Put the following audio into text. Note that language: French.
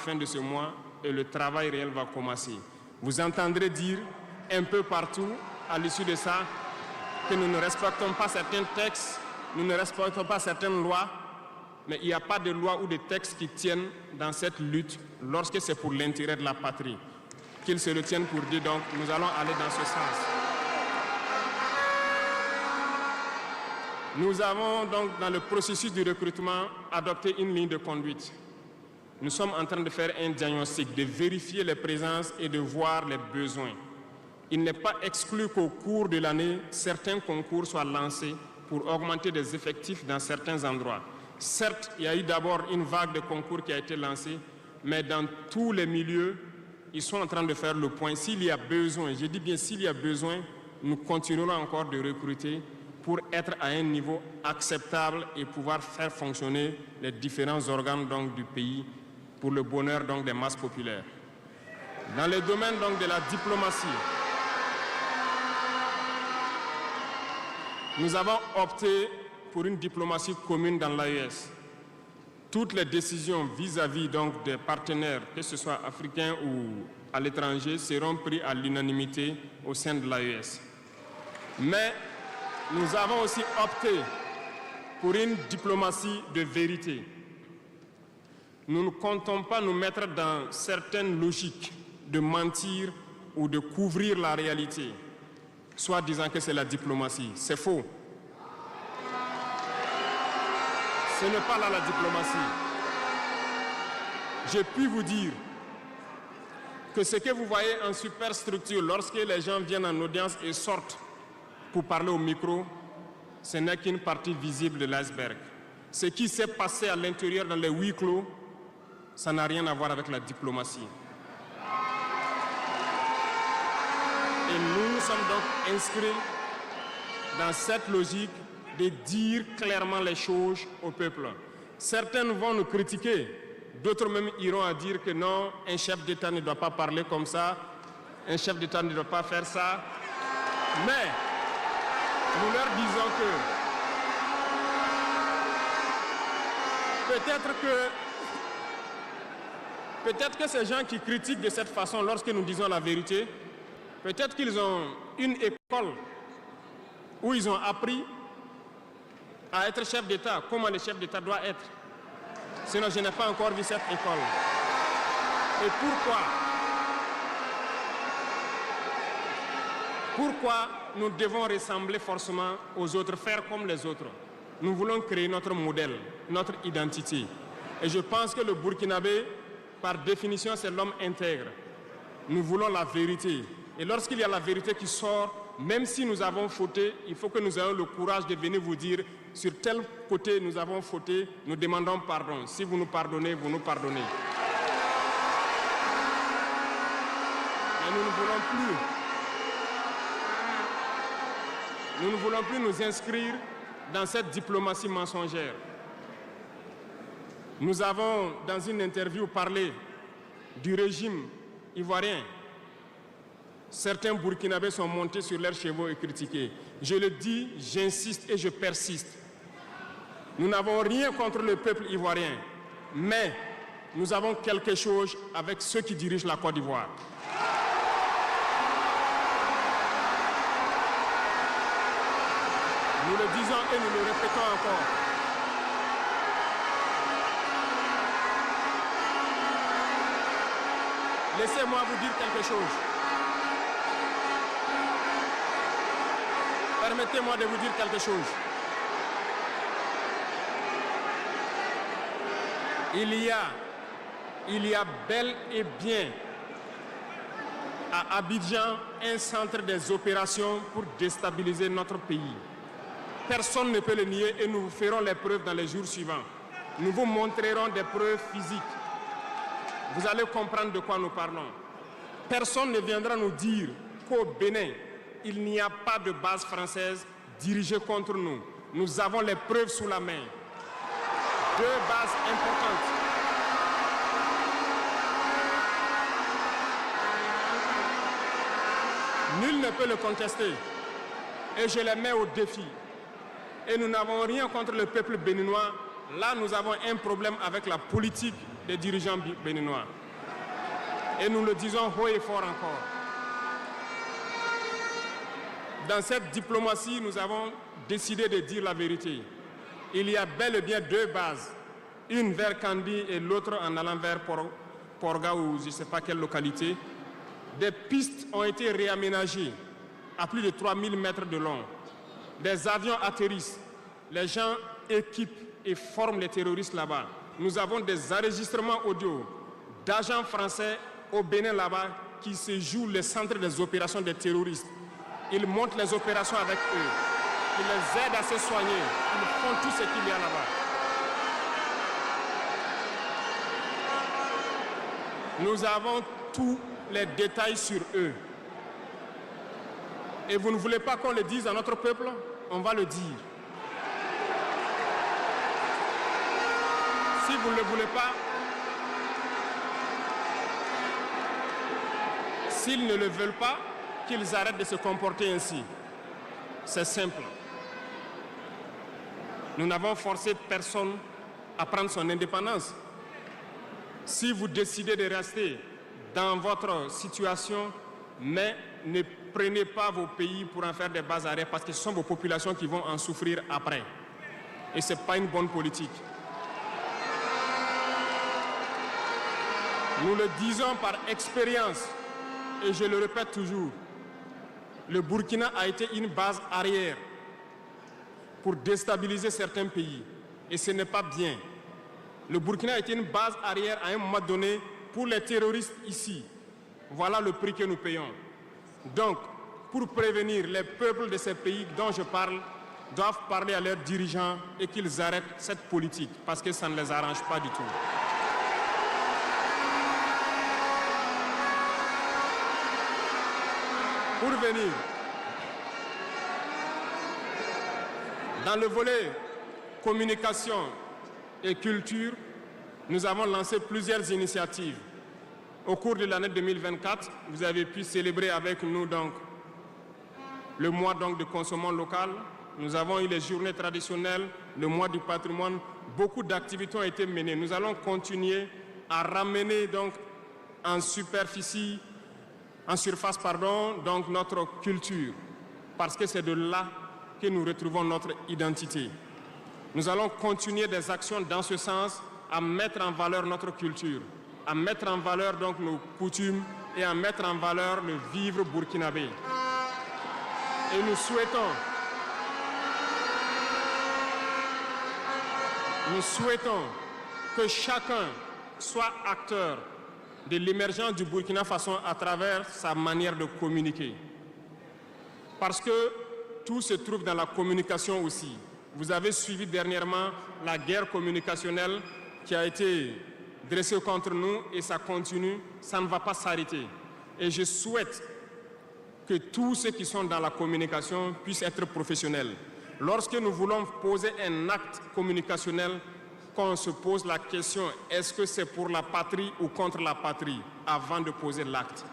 fin de ce mois et le travail réel va commencer. Vous entendrez dire un peu partout, à l'issue de ça, que nous ne respectons pas certains textes, nous ne respectons pas certaines lois, mais il n'y a pas de loi ou de textes qui tiennent dans cette lutte lorsque c'est pour l'intérêt de la patrie. Qu'ils se le tiennent pour dire, donc, nous allons aller dans ce sens. Nous avons donc, dans le processus du recrutement, adopté une ligne de conduite. Nous sommes en train de faire un diagnostic, de vérifier les présences et de voir les besoins. Il n'est pas exclu qu'au cours de l'année, certains concours soient lancés pour augmenter des effectifs dans certains endroits. Certes, il y a eu d'abord une vague de concours qui a été lancée, mais dans tous les milieux, ils sont en train de faire le point. S'il y a besoin, je dis bien s'il y a besoin, nous continuerons encore de recruter pour être à un niveau acceptable et pouvoir faire fonctionner les différents organes donc, du pays pour le bonheur donc, des masses populaires. Dans le domaine donc, de la diplomatie, nous avons opté pour une diplomatie commune dans l'AES. Toutes les décisions vis-à-vis donc des partenaires, que ce soit africains ou à l'étranger, seront prises à l'unanimité au sein de l'AES. Mais nous avons aussi opté pour une diplomatie de vérité. Nous ne comptons pas nous mettre dans certaines logiques de mentir ou de couvrir la réalité, soit disant que c'est la diplomatie. C'est faux. Ce n'est pas là la diplomatie. J'ai pu vous dire que ce que vous voyez en superstructure, lorsque les gens viennent en audience et sortent pour parler au micro, ce n'est qu'une partie visible de l'iceberg. Ce qui s'est passé à l'intérieur dans les huis clos, ça n'a rien à voir avec la diplomatie. Et nous sommes donc inscrits dans cette logique de dire clairement les choses au peuple. Certains vont nous critiquer, d'autres même iront à dire que non, un chef d'État ne doit pas parler comme ça, un chef d'État ne doit pas faire ça. Mais nous leur disons que peut-être que ces gens qui critiquent de cette façon lorsque nous disons la vérité, peut-être qu'ils ont une école où ils ont appris à être chef d'État, comment le chef d'État doit être. Sinon, je n'ai pas encore vu cette école. Et pourquoi nous devons ressembler forcément aux autres, faire comme les autres? Nous voulons créer notre modèle, notre identité. Et je pense que le Burkinabé, par définition, c'est l'homme intègre. Nous voulons la vérité. Et lorsqu'il y a la vérité qui sort, même si nous avons fauté, il faut que nous ayons le courage de venir vous dire sur tel côté nous avons fauté, nous demandons pardon. Si vous nous pardonnez, vous nous pardonnez. Mais nous ne voulons plus nous inscrire dans cette diplomatie mensongère. Nous avons, dans une interview, parlé du régime ivoirien. Certains Burkinabés sont montés sur leurs chevaux et critiqués. Je le dis, j'insiste et je persiste. Nous n'avons rien contre le peuple ivoirien, mais nous avons quelque chose avec ceux qui dirigent la Côte d'Ivoire. Nous le disons et nous le répétons encore. Laissez-moi vous dire quelque chose. Permettez-moi de vous dire quelque chose. Il y a bel et bien à Abidjan un centre des opérations pour déstabiliser notre pays. Personne ne peut le nier et nous ferons les preuves dans les jours suivants. Nous vous montrerons des preuves physiques. Vous allez comprendre de quoi nous parlons. Personne ne viendra nous dire qu'au Bénin, il n'y a pas de base française dirigée contre nous. Nous avons les preuves sous la main. 2 bases importantes. Nul ne peut le contester. Et je les mets au défi. Et nous n'avons rien contre le peuple béninois, là, nous avons un problème avec la politique des dirigeants béninois. Et nous le disons haut et fort encore. Dans cette diplomatie, nous avons décidé de dire la vérité. Il y a bel et bien deux bases, une vers Kandi et l'autre en allant vers Porga ou je ne sais pas quelle localité. Des pistes ont été réaménagées à plus de 3000 mètres de long. Des avions atterrissent, les gens équipent et forment les terroristes là-bas. Nous avons des enregistrements audio d'agents français au Bénin là-bas qui se jouent le centre des opérations des terroristes. Ils montent les opérations avec eux. Ils les aident à se soigner. Ils font tout ce qu'il y a là-bas. Nous avons tous les détails sur eux. Et vous ne voulez pas qu'on le dise à notre peuple? On va le dire. Si vous ne le voulez pas, s'ils ne le veulent pas, qu'ils arrêtent de se comporter ainsi. C'est simple. Nous n'avons forcé personne à prendre son indépendance. Si vous décidez de rester dans votre situation, mais ne prenez pas vos pays pour en faire des bas arrêts parce que ce sont vos populations qui vont en souffrir après. Et ce n'est pas une bonne politique. Nous le disons par expérience, et je le répète toujours, le Burkina a été une base arrière pour déstabiliser certains pays. Et ce n'est pas bien. Le Burkina a été une base arrière à un moment donné pour les terroristes ici. Voilà le prix que nous payons. Donc, pour prévenir les peuples de ces pays dont je parle, doivent parler à leurs dirigeants et qu'ils arrêtent cette politique parce que ça ne les arrange pas du tout. Pour venir, dans le volet communication et culture, nous avons lancé plusieurs initiatives. Au cours de l'année 2024, vous avez pu célébrer avec nous donc, le mois donc, de consommation locale. Nous avons eu les journées traditionnelles, le mois du patrimoine. Beaucoup d'activités ont été menées. Nous allons continuer à ramener donc, en superficie, en surface, donc notre culture, parce que c'est de là que nous retrouvons notre identité. Nous allons continuer des actions dans ce sens, à mettre en valeur notre culture, à mettre en valeur donc nos coutumes et à mettre en valeur le vivre burkinabé. Et nous souhaitons que chacun soit acteur de l'émergence du Burkina Faso à travers sa manière de communiquer. Parce que tout se trouve dans la communication aussi. Vous avez suivi dernièrement la guerre communicationnelle qui a été dressée contre nous et ça continue, ça ne va pas s'arrêter. Et je souhaite que tous ceux qui sont dans la communication puissent être professionnels. Lorsque nous voulons poser un acte communicationnel, qu'on se pose la question, est-ce que c'est pour la patrie ou contre la patrie, avant de poser l'acte.